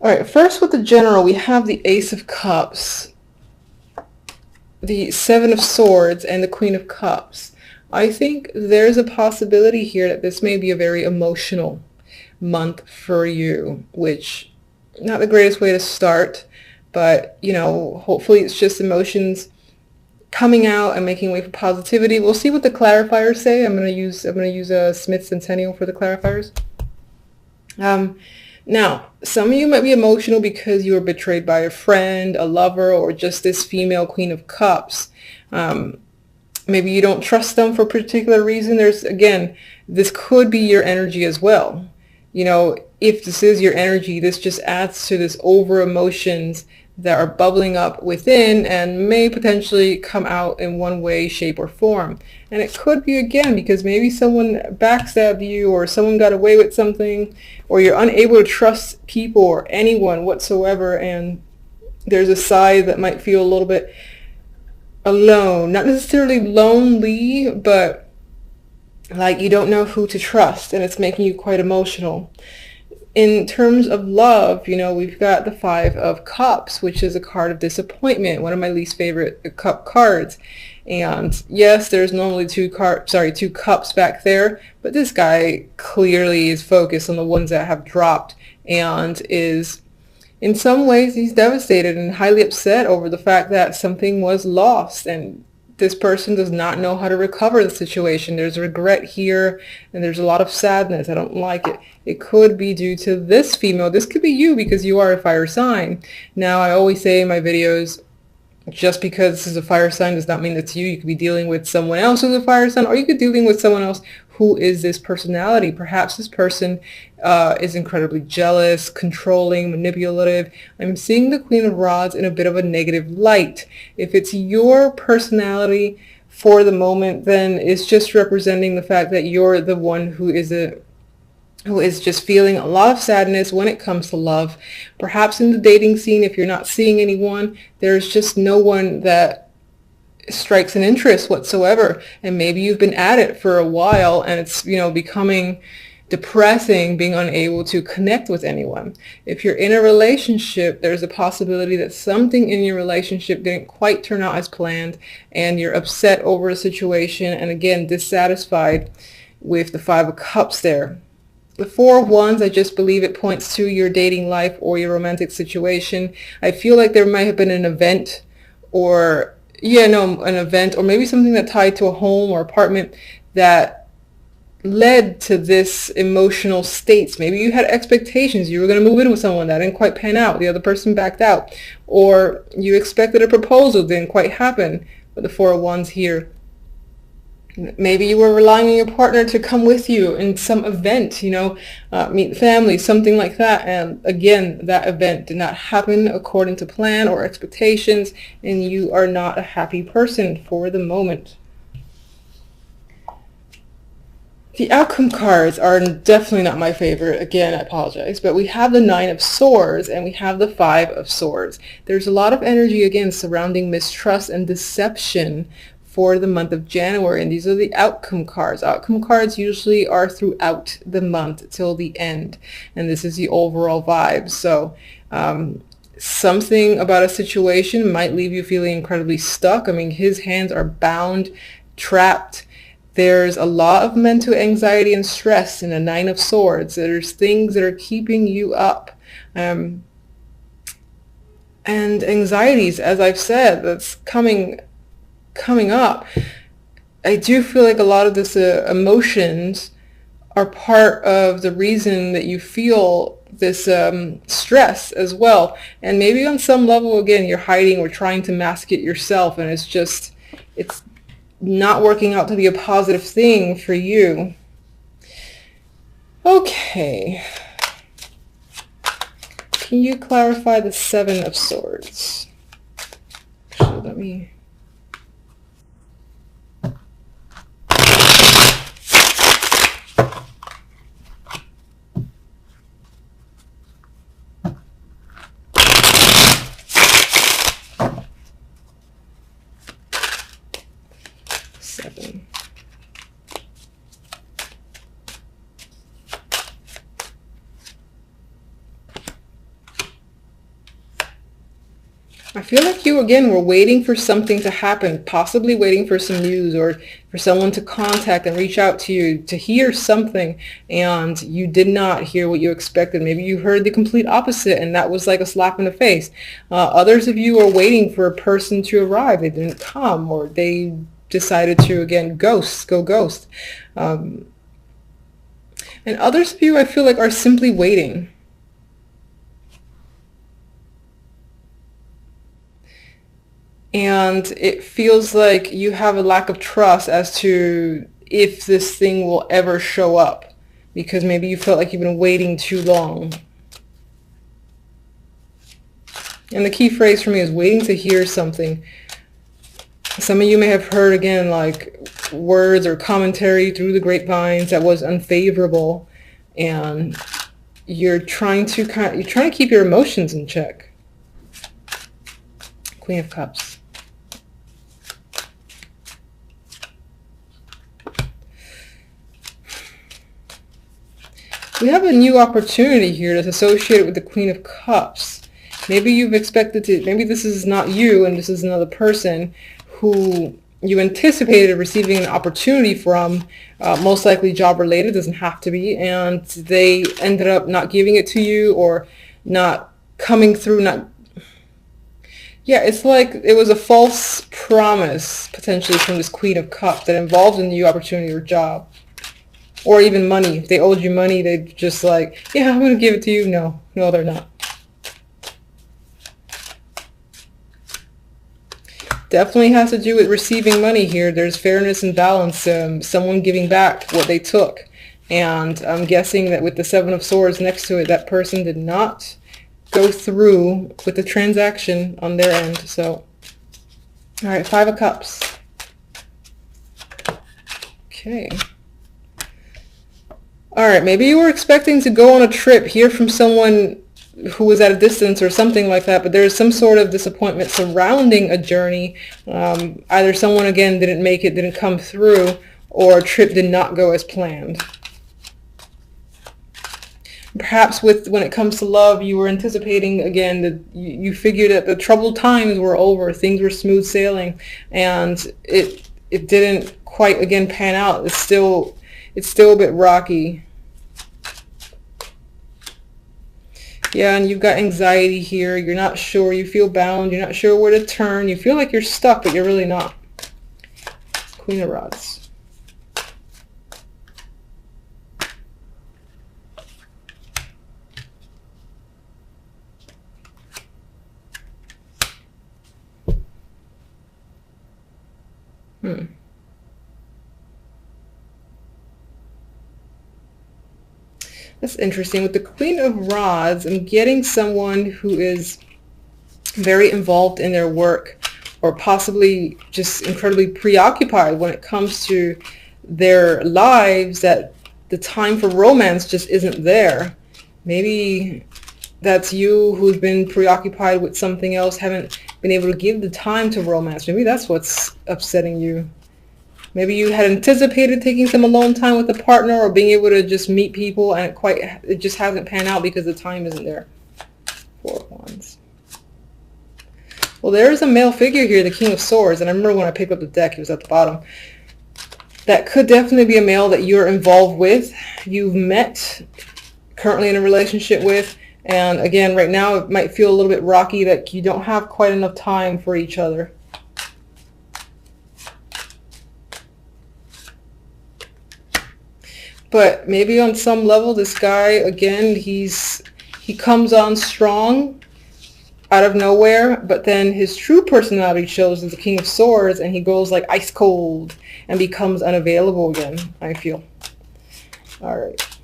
All right, first with the general, we have the Ace of Cups, the Seven of Swords, and the Queen of Cups. I think there's a possibility here that this may be a very emotional month for you, which not the greatest way to start, but you know, hopefully it's just emotions coming out and making way for positivity. We'll see what the clarifiers say. I'm gonna use a Smith Centennial for the clarifiers. Now, some of you might be emotional because you were betrayed by a friend, a lover, or just this female Queen of Cups. Maybe you don't trust them for a particular reason. Again, this could be your energy as well. You know, if this is your energy, this just adds to this over emotions that are bubbling up within and may potentially come out in one way, shape, or form. And it could be, again, because maybe someone backstabbed you or someone got away with something, or you're unable to trust people or anyone whatsoever, and there's a side that might feel a little bit alone. Not necessarily lonely, but like you don't know who to trust, and it's making you quite emotional. In terms of love, you know, we've got the Five of Cups, which is a card of disappointment, one of my least favorite cup cards. And yes, there's normally two cups back there, but this guy clearly is focused on the ones that have dropped, and is, in some ways, he's devastated and highly upset over the fact that something was lost, and this person does not know how to recover the situation. There's regret here, and there's a lot of sadness. I don't like it. It could be due to this female. This could be you because you are a fire sign. Now, I always say in my videos, just because this is a fire sign does not mean it's you. You could be dealing with someone else who's a fire sign, or you could be dealing with someone else who is this personality. Perhaps this person is incredibly jealous, controlling, manipulative. I'm seeing the Queen of Rods in a bit of a negative light. If it's your personality for the moment, then it's just representing the fact that you're the one who is just feeling a lot of sadness when it comes to love. Perhaps in the dating scene, if you're not seeing anyone, there's just no one that strikes an interest whatsoever. And maybe you've been at it for a while, and it's, you know, becoming depressing, being unable to connect with anyone. If you're in a relationship, there's a possibility that something in your relationship didn't quite turn out as planned, and you're upset over a situation, and again, dissatisfied with the Five of Cups there. The Four of Wands, I just believe it points to your dating life or your romantic situation. I feel like there might have been an event, or an event, or maybe something that tied to a home or apartment that led to this emotional states. Maybe you had expectations. You were going to move in with someone that didn't quite pan out. The other person backed out. Or you expected a proposal, didn't quite happen. But the Four of Wands here. Maybe you were relying on your partner to come with you in some event, meet the family, something like that. And again, that event did not happen according to plan or expectations, and you are not a happy person for the moment. The outcome cards are definitely not my favorite. Again, I apologize. But we have the Nine of Swords and we have the Five of Swords. There's a lot of energy, again, surrounding mistrust and deception for the month of January. And these are the outcome cards. Outcome cards usually are throughout the month till the end. And this is the overall vibe. So something about a situation might leave you feeling incredibly stuck. I mean, his hands are bound, trapped. There's a lot of mental anxiety and stress in the Nine of Swords. There's things that are keeping you up. And anxieties, as I've said, that's coming up. I do feel like a lot of this emotions are part of the reason that you feel this stress as well. And maybe on some level, again, you're hiding or trying to mask it yourself, and it's not working out to be a positive thing for you. Okay. Can you clarify the Seven of Swords? Actually, let me... Seven. I feel like you, again, were waiting for something to happen, possibly waiting for some news or for someone to contact and reach out to you to hear something, and you did not hear what you expected. Maybe you heard the complete opposite, and that was like a slap in the face. Others of you are waiting for a person to arrive. They didn't come, or they decided to, again, go ghost. And others of you, I feel like, are simply waiting. And it feels like you have a lack of trust as to if this thing will ever show up, because maybe you felt like you've been waiting too long. And the key phrase for me is waiting to hear something. Some of you may have heard, again, like words or commentary through the grapevines that was unfavorable, and you're trying to keep your emotions in check. Queen of Cups. We have a new opportunity here that's associated with the Queen of Cups. Maybe you've expected to, maybe this is not you and this is another person who you anticipated receiving an opportunity from, most likely job related, doesn't have to be, and they ended up not giving it to you or not coming through, yeah, it's like it was a false promise potentially from this Queen of Cups that involved a new opportunity or job. Or even money. If they owed you money, they'd just like, yeah, I'm going to give it to you. No, they're not. Definitely has to do with receiving money here. There's fairness and balance. Someone giving back what they took. And I'm guessing that with the Seven of Swords next to it, that person did not go through with the transaction on their end. So, all right, Five of Cups. Okay. All right, maybe you were expecting to go on a trip, hear from someone who was at a distance or something like that, but there's some sort of disappointment surrounding a journey. Either someone, again, didn't make it, didn't come through, or a trip did not go as planned. Perhaps when it comes to love, you were anticipating, again, that you figured that the troubled times were over, things were smooth sailing, and it didn't quite, again, pan out. It's still a bit rocky. Yeah, and you've got anxiety here. You're not sure. You feel bound. You're not sure where to turn. You feel like you're stuck, but you're really not. Queen of Rods. That's interesting. With the Queen of Rods, I'm getting someone who is very involved in their work, or possibly just incredibly preoccupied when it comes to their lives, that the time for romance just isn't there. Maybe that's you who's been preoccupied with something else, haven't been able to give the time to romance. Maybe that's what's upsetting you. Maybe you had anticipated taking some alone time with a partner or being able to just meet people, and it just hasn't panned out because the time isn't there. Four of Wands. Well, there is a male figure here, the King of Swords, and I remember when I picked up the deck, he was at the bottom. That could definitely be a male that you're involved with, you've met, currently in a relationship with, and again, right now it might feel a little bit rocky, that you don't have quite enough time for each other. But maybe on some level, this guy, again, he comes on strong out of nowhere, but then his true personality shows as the King of Swords, and he goes like ice cold and becomes unavailable again, I feel. All right.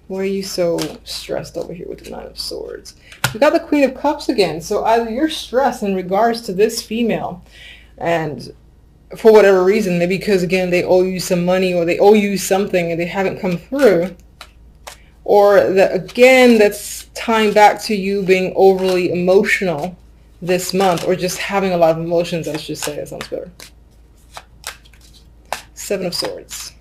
Why are you so stressed over here with the Nine of Swords? We got the Queen of Cups again. So either you're stressed in regards to this female, and for whatever reason, maybe because, again, they owe you some money or they owe you something and they haven't come through, or that, again, that's tying back to you being overly emotional this month, or just having a lot of emotions, I should say. That sounds better. Seven of Swords.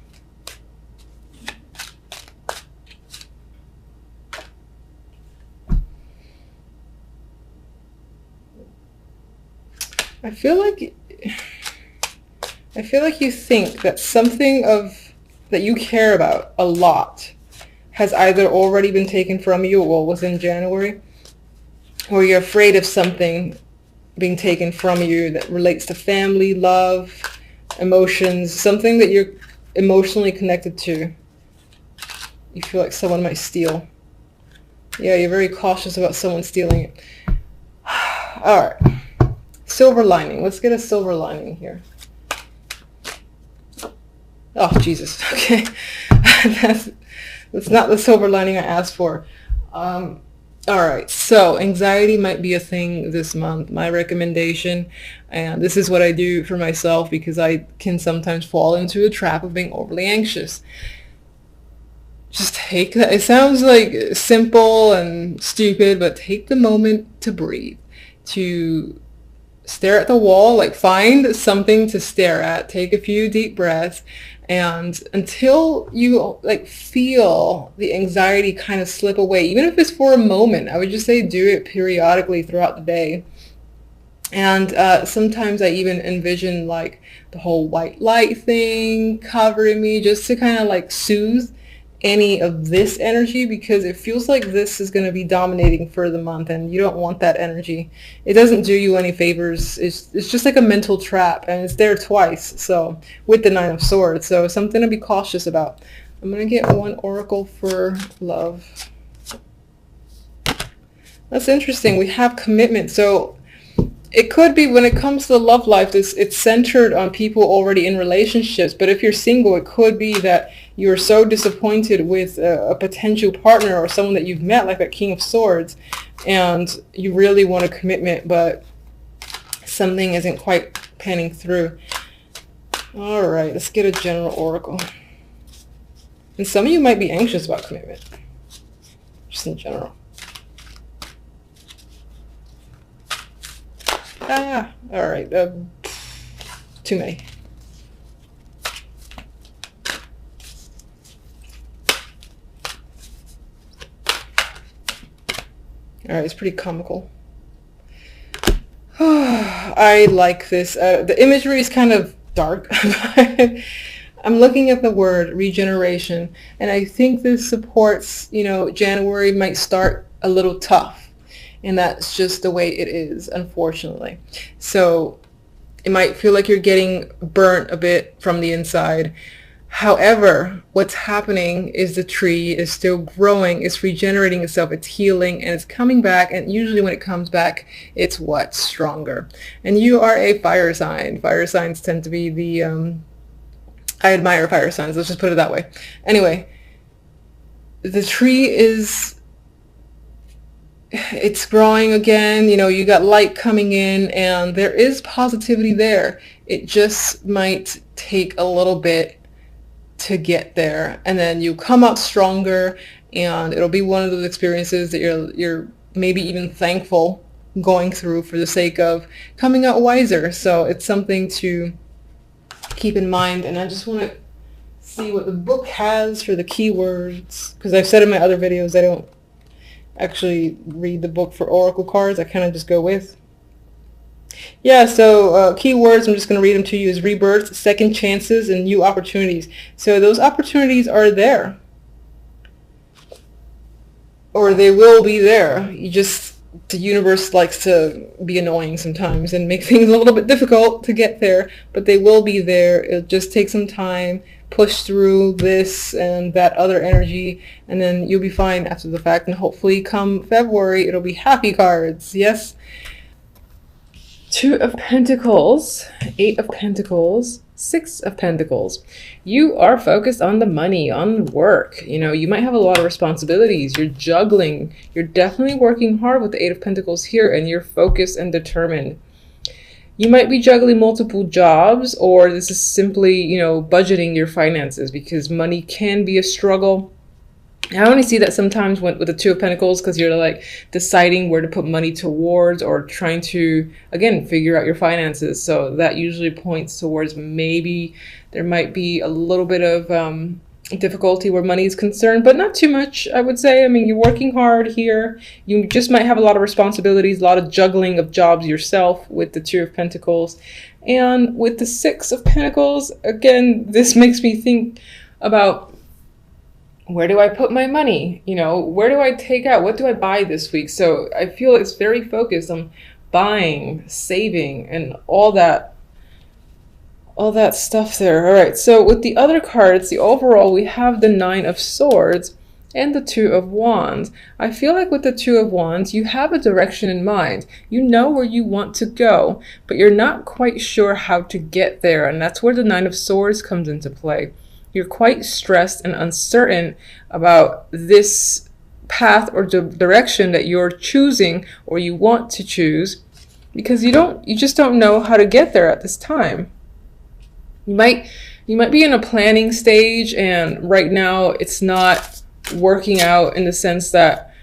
I feel like you think that something that you care about a lot has either already been taken from you, well, within January, or you're afraid of something being taken from you that relates to family, love, emotions, something that you're emotionally connected to. You feel like someone might steal. Yeah, you're very cautious about someone stealing it. All right. Silver lining. Let's get a silver lining here. Oh, Jesus. Okay. That's not the silver lining I asked for. All right. So anxiety might be a thing this month. My recommendation, and this is what I do for myself because I can sometimes fall into a trap of being overly anxious. Just take that. It sounds like simple and stupid, but take the moment to breathe, to stare at the wall, like find something to stare at, take a few deep breaths, and until you like feel the anxiety kind of slip away, even if it's for a moment, I would just say do it periodically throughout the day. And sometimes I even envision like the whole white light thing covering me just to kind of like soothe any of this energy, because it feels like this is going to be dominating for the month and you don't want that energy. It doesn't do you any favors. It's just like a mental trap, and it's there twice, so with the Nine of Swords, so something to be cautious about. I'm going to get one oracle for love. That's interesting. We have commitment. So it could be when it comes to the love life, it's centered on people already in relationships. But if you're single, it could be that you're so disappointed with a potential partner or someone that you've met, like that King of Swords, and you really want a commitment, but something isn't quite panning through. All right, let's get a general oracle. And some of you might be anxious about commitment, just in general. All right, too many. All right, it's pretty comical. I like this. The imagery is kind of dark. I'm looking at the word regeneration, and I think this supports, January might start a little tough. And that's just the way it is, unfortunately. So it might feel like you're getting burnt a bit from the inside. However, what's happening is the tree is still growing, it's regenerating itself, it's healing, and it's coming back. And usually when it comes back, it's what? Stronger. And you are a fire sign. Fire signs tend to be the, I admire fire signs, let's just put it that way. Anyway, the tree it's growing again, you got light coming in, and there is positivity there. It just might take a little bit to get there, and then you come out stronger, and it'll be one of those experiences that you're maybe even thankful going through for the sake of coming out wiser. So it's something to keep in mind. And I just want to see what the book has for the keywords, because I've said in my other videos I don't actually read the book for oracle cards. I kind of just go with. Yeah, so keywords, I'm just going to read them to you, is rebirth, second chances, and new opportunities. So those opportunities are there, or they will be there. The universe likes to be annoying sometimes and make things a little bit difficult to get there, but they will be there. It'll just take some time, push through this and that other energy, and then you'll be fine after the fact. And hopefully come February, it'll be happy cards. Yes. Two of Pentacles, Eight of Pentacles, Six of Pentacles. You are focused on the money, on work. You might have a lot of responsibilities. You're juggling. You're definitely working hard with the Eight of Pentacles here, and you're focused and determined. You might be juggling multiple jobs, or this is simply, budgeting your finances, because money can be a struggle. I only see that sometimes with the Two of Pentacles, because you're like deciding where to put money towards, or trying to, again, figure out your finances. So that usually points towards maybe there might be a little bit of difficulty where money is concerned, but not too much, I would say. I mean, you're working hard here. You just might have a lot of responsibilities, a lot of juggling of jobs yourself with the Two of Pentacles. And with the Six of Pentacles, again, this makes me think about, where do I put my money? You know, where do I take out? What do I buy this week? So I feel it's very focused on buying, saving, and all that stuff there. All right, so with the other cards, the overall, we have the Nine of Swords and the Two of Wands. I feel like with the Two of Wands, you have a direction in mind. You know where you want to go, but you're not quite sure how to get there. And that's where the Nine of Swords comes into play. You're quite stressed and uncertain about this path or direction that you're choosing or you want to choose, because you just don't know how to get there at this time. You might be in a planning stage, and right now it's not working out in the sense that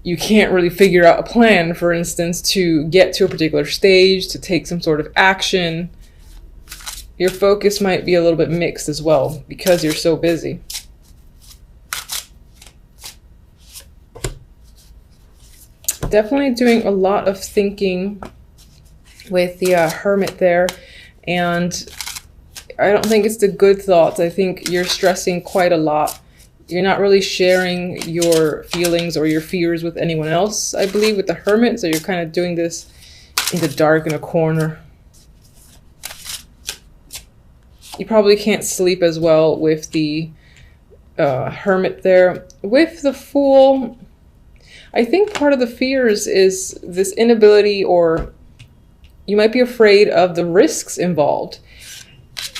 you can't really figure out a plan, for instance, to get to a particular stage, to take some sort of action. Your focus might be a little bit mixed as well because you're so busy. Definitely doing a lot of thinking with the Hermit there, and I don't think it's the good thoughts. I think you're stressing quite a lot. You're not really sharing your feelings or your fears with anyone else, I believe, with the Hermit. So you're kind of doing this in the dark in a corner. You probably can't sleep as well with the Hermit there. With the Fool, I think part of the fears is this inability, or you might be afraid of the risks involved.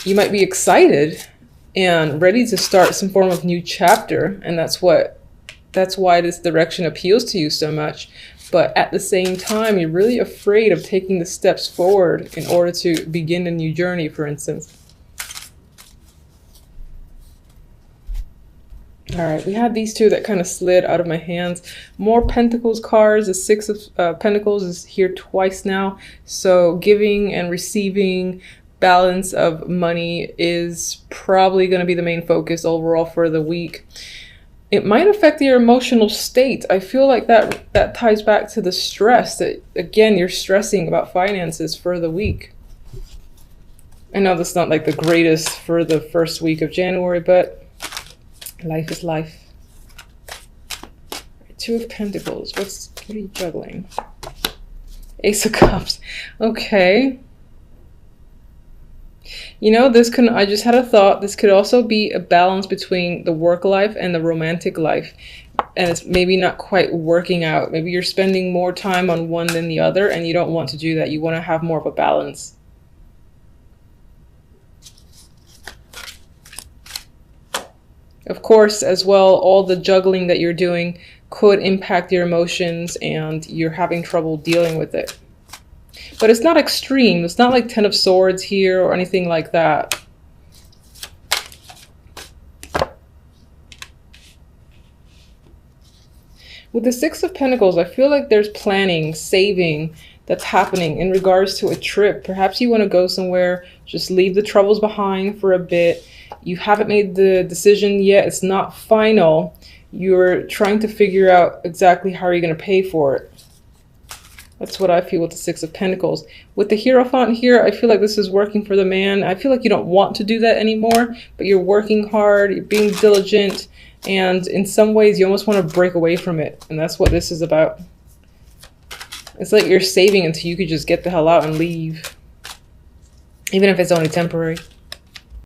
You might be excited and ready to start some form of new chapter, and that's why this direction appeals to you so much. But at the same time, you're really afraid of taking the steps forward in order to begin a new journey, for instance. All right, we had these two that kind of slid out of my hands. More Pentacles cards. The Six of Pentacles is here twice now. So giving and receiving, balance of money is probably going to be the main focus overall for the week. It might affect your emotional state. I feel like that ties back to the stress that, again, you're stressing about finances for the week. I know that's not like the greatest for the first week of January, but life is life. Two of Pentacles. What are you juggling? Ace of Cups. Okay. You know, I just had a thought. This could also be a balance between the work life and the romantic life. And it's maybe not quite working out. Maybe you're spending more time on one than the other, and you don't want to do that. You want to have more of a balance. Of course, as well, all the juggling that you're doing could impact your emotions and you're having trouble dealing with it. But it's not extreme. It's not like Ten of Swords here or anything like that. With the Six of Pentacles, I feel like there's planning, saving that's happening in regards to a trip. Perhaps you want to go somewhere, just leave the troubles behind for a bit. You haven't made the decision yet. It's not final. You're trying to figure out exactly how you're going to pay for it. That's what I feel with the Six of Pentacles. With the Hierophant here, I feel like this is working for the man. I feel like you don't want to do that anymore, but you're working hard, you're being diligent, and in some ways you almost want to break away from it. And that's what this is about. It's like you're saving until you could just get the hell out and leave, even if it's only temporary.